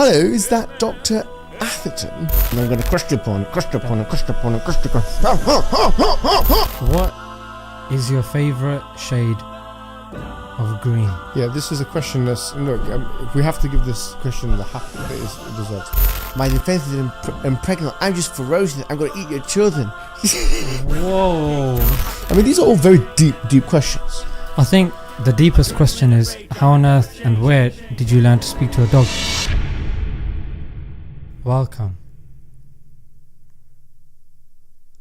Hello, is that Dr. Atherton? And I'm going to question upon. What is your favourite shade of green? Yeah, this is a question that's... Look, we have to give this question the half that it deserves. My defense is impregnable. I'm just ferocious. I'm going to eat your children. Whoa. I mean, these are all very deep questions. I think the deepest question is, how on earth and where did you learn to speak to a dog? Welcome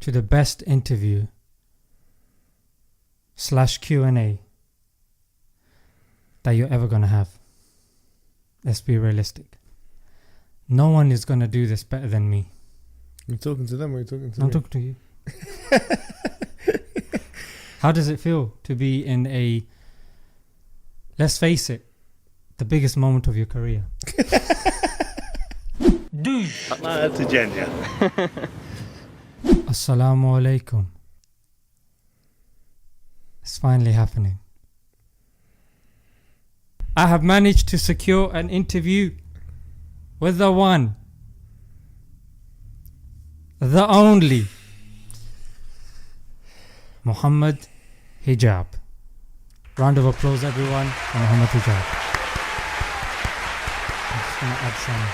to the best interview / Q&A that you're ever going to have. Let's be realistic. No one is going to do this better than me. You're talking to them or you're talking to me? I'm talking to you. How does it feel to be in a, let's face it, the biggest moment of your career? Dude! That's a jannah. Assalamu alaikum. It's finally happening. I have managed to secure an interview with the one, the only, Mohamad Hijab. Round of applause, everyone, for Mohamad Hijab. I'm just going to add some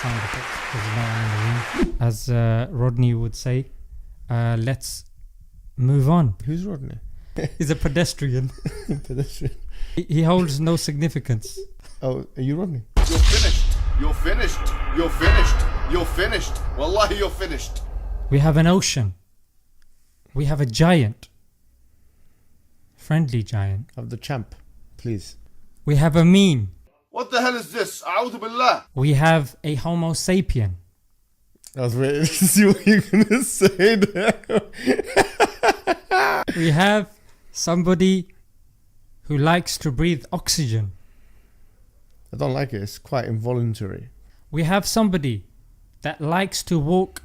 sound effects because there's no one in the room. As Rodney would say, let's move on. Who's Rodney? He's a pedestrian. Pedestrian. He holds no significance. Oh, are you Rodney? You're finished. You're finished. You're finished. You're finished. Wallahi, you're finished. We have an ocean. We have a giant. Friendly giant. Of the champ, please. We have a meme. What the hell is this? A'udhu billah. We have a Homo sapien. I was waiting to see what you're going to say there. We have somebody who likes to breathe oxygen. I don't like it. It's quite involuntary. We have somebody that likes to walk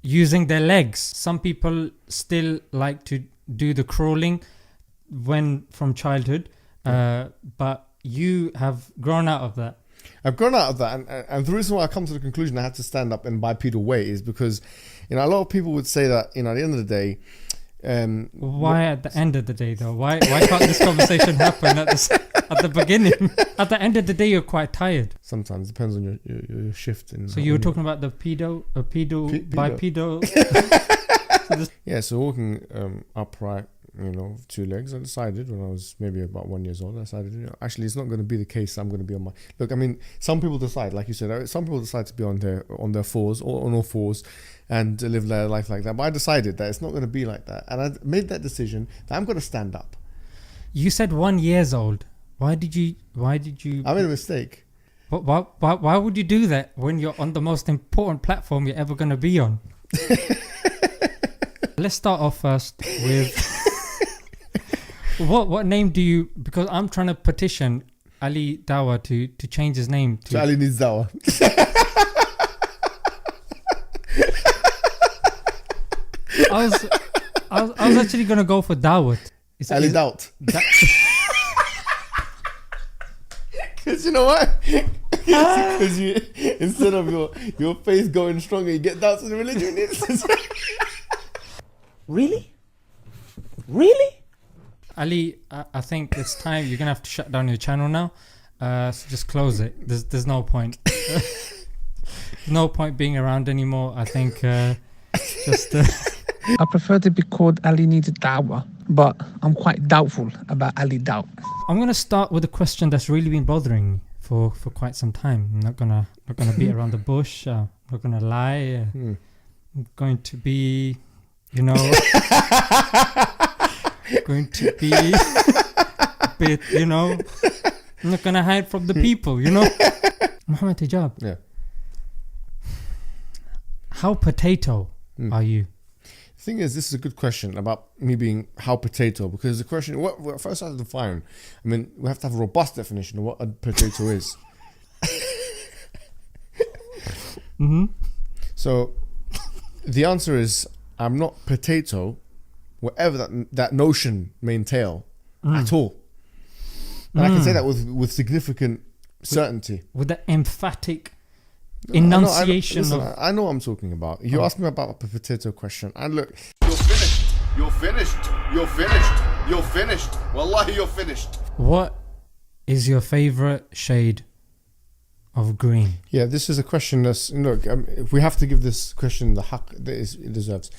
using their legs. Some people still like to do the crawling from childhood, but you have grown out of that. I've grown out of that, and the reason why I come to the conclusion I had to stand up in bipedal way is because, a lot of people would say that, at the end of the day, why at the end of the day though? Why can't this conversation happen at the beginning? At the end of the day, you're quite tired. Sometimes depends on your shift. So you were talking about the bipedal. Yeah, so walking upright, 2 legs. I decided when I was maybe about 1 year old, I decided, actually it's not going to be the case. I'm going to be on my... Look, I mean, some people decide, like you said, some people decide to be on their fours or on all fours and live their life like that. But I decided that it's not going to be like that. And I made that decision that I'm going to stand up. You said 1 year old. Why did you... I made a mistake. Why would you do that when you're on the most important platform you're ever going to be on? Let's start off first with... What name do you... Because I'm trying to petition Ali Dawa to change his name to... So Ali needs Dawa. I was actually going to go for Dawat. Ali Doubt. Because you know what? Because you, instead of your faith going stronger, you get doubts in the religion. Really? Really? Ali, I think it's time. You're going to have to shut down your channel now. So just close it. There's no point. No point being around anymore. I think just... I prefer to be called Ali Needs Dawah, but I'm quite doubtful about Ali Doubt. I'm going to start with a question that's really been bothering me for quite some time. I'm not gonna beat around the bush. I'm not going to lie. I'm going to be, going to be a bit, I'm not going to hide from the people, Mohamad Hijab. Yeah. How potato are you? The thing is, this is a good question about me being how potato, because the question, what first I have to define, we have to have a robust definition of what a potato is. Mm-hmm. So the answer is, I'm not potato, whatever that notion may entail at all. And I can say that with significant certainty. With the emphatic enunciation I know what I'm talking about. You asked me about a potato question, and look, You're finished. You're finished. You're finished. You're finished. Wallahi, you're finished. What is your favorite shade of green? yeah, this is a question that's, look, we have to give this question the haqq that it deserves.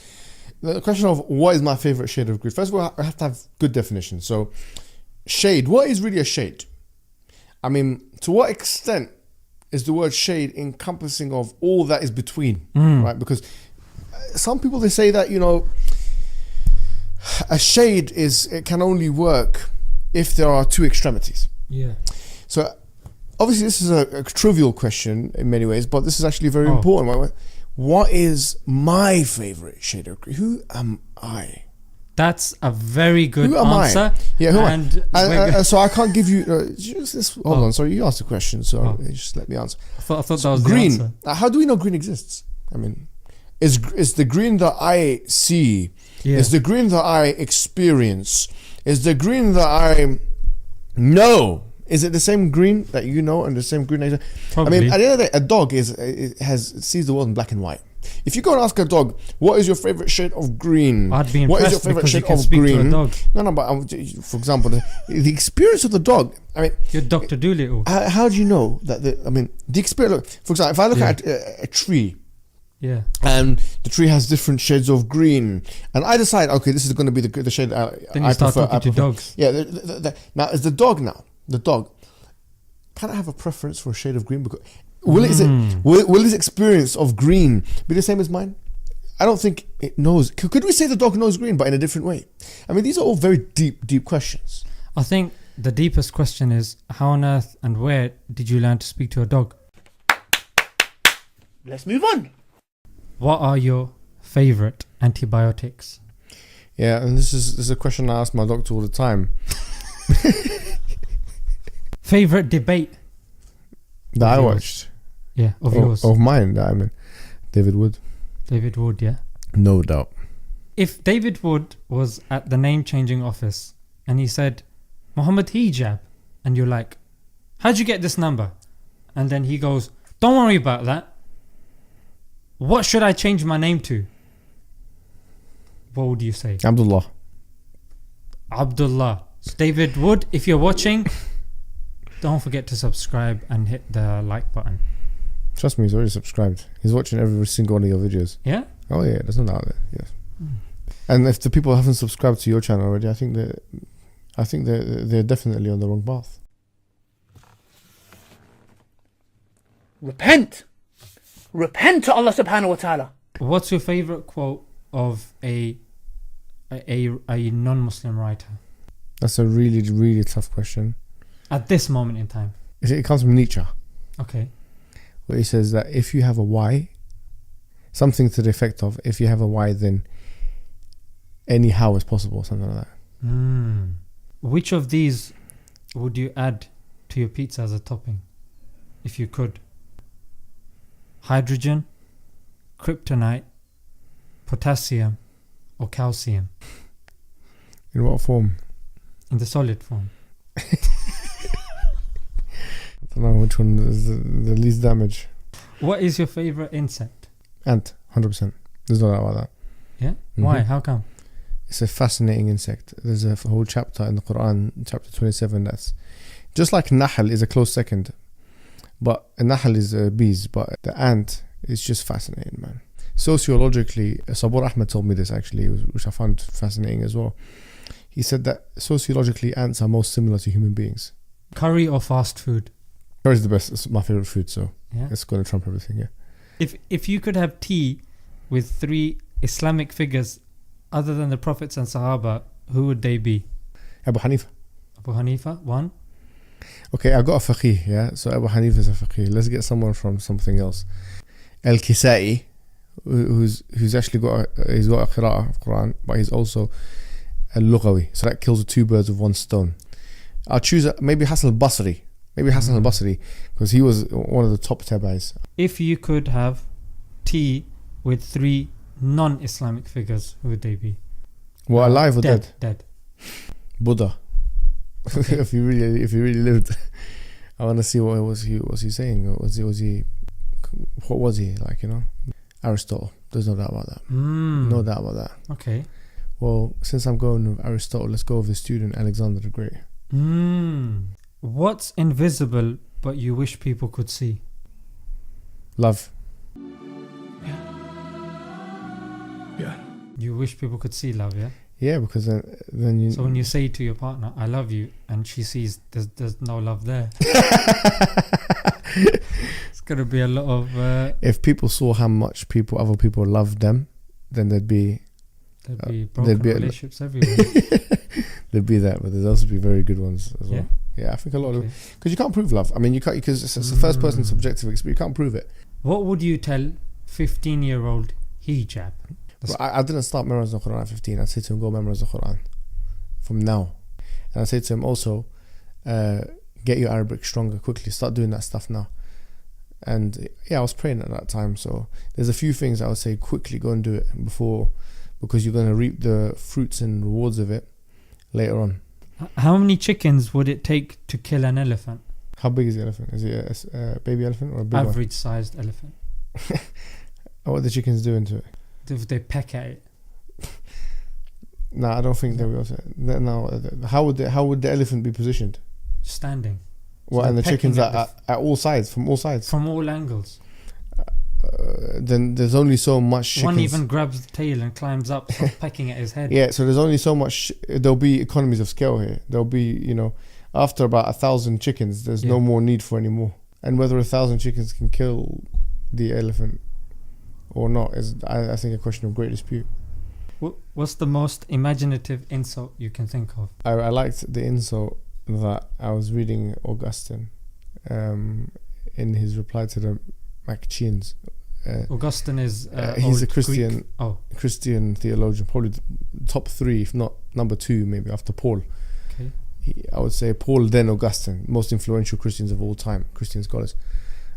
The question of what is my favorite shade of green. First of all, I have to have good definition. So, shade. What is really a shade? I mean, to what extent is the word shade encompassing of all that is between, right? Because some people, they say that, a shade it can only work if there are two extremities. Yeah. So obviously this is a trivial question in many ways, but this is actually very important. What is my favorite shade of green? Who am I? That's a very good Who am answer. Yeah, who and am I? So I can't give you. Hold on, sorry, you asked the question, so just let me answer. I thought that was green. the answer. How do we know green exists? I mean, is the green that I see? Yeah. Is the green that I experience? Is the green that I know? Is it the same green that you know and the same green that you know? Probably. I mean, at the end of the day, a dog sees the world in black and white. If you go and ask a dog, what is your favorite shade of green? I'd be What is impressed your favorite because you shade can of speak to green? a dog. No, but for example, the experience of the dog. I mean, You're Dr. Doolittle. how do you know that? The experience. Look, for example, if I look at a tree, Yeah. and the tree has different shades of green, and I decide, okay, this is going to be the shade Then I you start prefer. talking to dogs. Yeah. Now, is the dog? Can I have a preference for a shade of green? Because will his experience of green be the same as mine? I don't think it knows. Could we say the dog knows green, but in a different way? I mean, these are all very deep questions. I think the deepest question is, how on earth and where did you learn to speak to a dog? Let's move on. What are your favorite antibiotics? Yeah, and this is a question I ask my doctor all the time. Favorite debate? That I yours. watched. Yeah, of yours. Of mine, I mean, David Wood. David Wood, yeah. No doubt. If David Wood was at the name changing office and he said, Mohamad hijab, and you're like, how'd you get this number? And then he goes, don't worry about that. What should I change my name to? What would you say? Abdullah. Abdullah. So David Wood, if you're watching, don't forget to subscribe and hit the like button. Trust me, he's already subscribed. He's watching every single one of your videos. Yeah? Oh yeah, there's no doubt there. Yes. And if the people haven't subscribed to your channel already, I think they're definitely on the wrong path. Repent. Repent to Allah subhanahu wa ta'ala. What's your favorite quote of a non-Muslim writer? That's a really, really tough question. At this moment in time. It comes from Nietzsche, Okay. where he says that if you have a why, something to the effect of, if you have a why, then any how is possible, something like that. Which of these would you add to your pizza as a topping, if you could? Hydrogen, kryptonite, potassium, or calcium? In what form? In the solid form. I don't know which one is the least damage. What is your favorite insect? Ant, 100%. There's no doubt about that. Yeah? Why? How come? It's a fascinating insect. There's a whole chapter in the Quran, chapter 27, that's just like Nahl is a close second. But a Nahl is bees, but the ant is just fascinating, man. Sociologically, Sabur Ahmed told me this actually, which I found fascinating as well. He said that sociologically, ants are most similar to human beings. Curry or fast food? Curry is the best. It's my favorite food, so Yeah. it's going to trump everything, yeah. If you could have tea with 3 Islamic figures other than the Prophets and Sahaba, who would they be? Abu Hanifa. Abu Hanifa, one. Okay, I got a faqih, yeah. So Abu Hanifa is a faqih. Let's get someone from something else. Al-Kisai, who's actually got a qira'ah of Quran, but he's also a lughawi. So that kills 2 birds with 1 stone. I'll choose maybe Hassan al-Basri. Because he was one of the top tabi'is. If you could have tea with 3 non-Islamic figures, who would they be? What, alive or dead? Dead. Buddha. Okay. if he really lived. I want to see what was he saying. What was he like? Aristotle. There's no doubt about that. No doubt about that. Okay. Well, since I'm going with Aristotle, let's go with his student Alexander the Great. What's invisible but you wish people could see? Love. Yeah. You wish people could see love, yeah? Yeah, because then you. So when you say to your partner, "I love you," and she sees there's no love there, it's gonna be a lot of. If people saw how much other people love them, then there'd be broken relationships everywhere. There'd be that, but there'd also be very good ones as well. Yeah? Yeah, I think a lot of because you can't prove love. I mean, you can't because it's a first person subjective experience. You can't prove it. What would you tell 15-year-old hijab? Well, I didn't start memorizing the Quran at 15. I'd say to him, go memorize the Quran from now. And I'd say to him also, get your Arabic stronger quickly. Start doing that stuff now. And yeah, I was praying at that time. So there's a few things I would say quickly go and do it because you're going to reap the fruits and rewards of it later on. How many chickens would it take to kill an elephant? How big is the elephant? Is it a baby elephant or a big Average sized elephant. What are the chickens doing to it? They peck at it. No, I don't think they will. No, how would the elephant be positioned? Standing. Well, So and the they're chickens pecking are at all sides, from all sides. From all angles. Then there's only so much chickens. One even grabs the tail and climbs up, starts pecking at his head. Yeah, so there's only so much. There'll be economies of scale here. There'll be, after about 1,000 chickens, there's no more need for any more. And whether 1,000 chickens can kill the elephant or not is, I think, a question of great dispute. What's the most imaginative insult you can think of? I liked the insult that I was reading Augustine in his reply to the Maccabees. Augustine is he's a old Christian Greek. Christian theologian, probably top 3, if not number 2, maybe after Paul. Okay. I would say Paul, then Augustine, most influential Christians of all time, Christian scholars.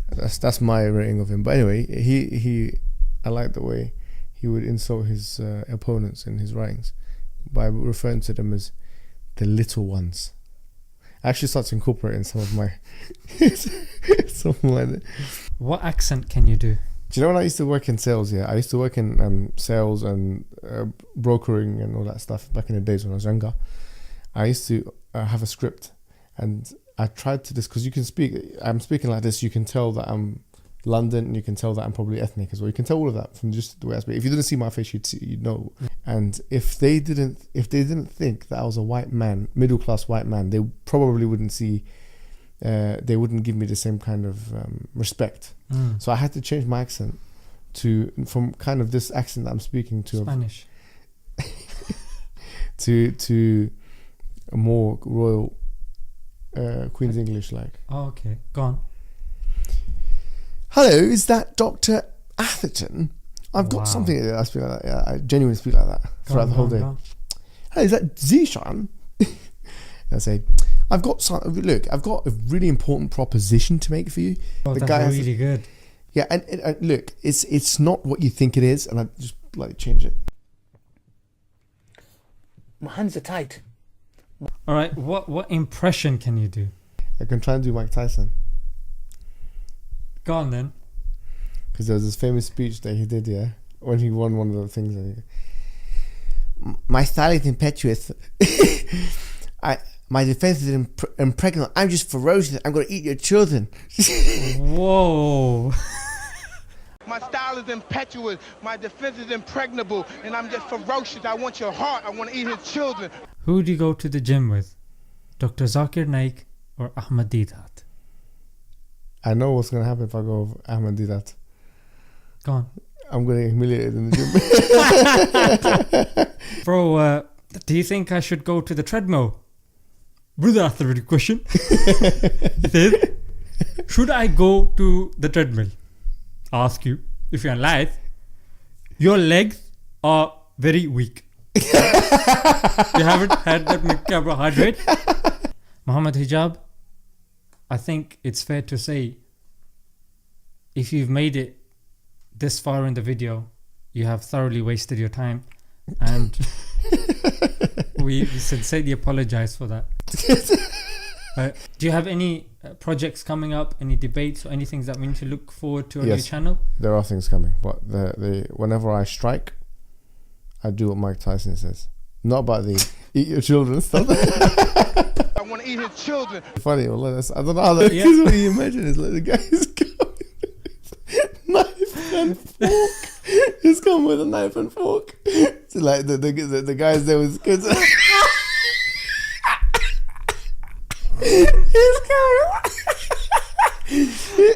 That's my rating of him. But anyway, I like the way he would insult his opponents in his writings by referring to them as the little ones. I actually start to incorporate in some of my What accent can you do? Do you know when I used to work in sales? Yeah, I used to work in sales and brokering and all that stuff back in the days when I was younger. I used to have a script, and I tried to because you can speak. I'm speaking like this. You can tell that I'm London, and you can tell that I'm probably ethnic as well. You can tell all of that from just the way I speak. If you didn't see my face, you'd know. And if they didn't think that I was a white man, middle class white man, they probably wouldn't see. They wouldn't give me the same kind of respect. So I had to change my accent from kind of this accent that I'm speaking to Spanish to a more royal Queen's English like. Oh, okay. Go on. Hello, is that Dr. Atherton? I've got something. I speak like that. Yeah, I genuinely speak like that throughout the whole day. Hey, is that Zishan? I say, I've got a really important proposition to make for you. Oh, the that's guy really good. Yeah, and look, it's not what you think it is, and I just change it. My hands are tight. All right, what impression can you do? I can try and do Mike Tyson. Go on then. Because there was this famous speech that he did, yeah, when he won one of the things. My style is impetuous. My defense is impregnable. I'm just ferocious. I'm going to eat your children. Whoa. My style is impetuous. My defense is impregnable. And I'm just ferocious. I want your heart. I want to eat his children. Who do you go to the gym with? Dr. Zakir Naik or Ahmad Didat? I know what's going to happen if I go with Ahmad Didat. Go on. I'm going to get humiliated in the gym. Bro, do you think I should go to the treadmill? Brother, that's a really question. He says, should I go to the treadmill? I ask you, if you're alive, your legs are very weak. You haven't had that much carbohydrate. Mohamad Hijab, I think it's fair to say, if you've made it this far in the video, you have thoroughly wasted your time, and We sincerely apologize for that. Do you have any projects coming up, any debates or anything that we need to look forward to on your channel? There are things coming, but whenever I strike, I do what Mike Tyson says. Not about the eat your children stuff. I want to eat his children. Funny, well, I don't know how that is. What you imagine is like the guy is coming with knife and fork. He's coming with a knife and fork. So like the guys there with kids. He's coming.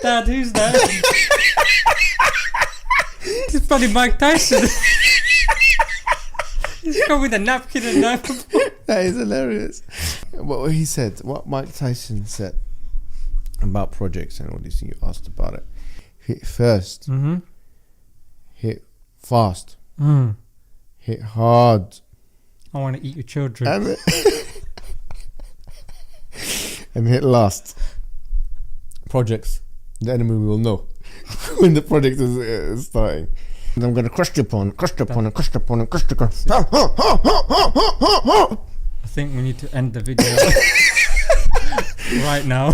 Dad, who's that? It's probably Mike Tyson. He's come with a napkin and knife. That is hilarious. What he said, what Mike Tyson said about projects and all these things, you asked about it. Hit first. Mm-hmm. Hit fast. Hit hard. I want to eat your children. And hit last. Projects. The enemy will know when the project is starting. And I'm going to crush your pawn, crush your pawn, and crush your pawn, and crush your pawn. I think we need to end the video right now.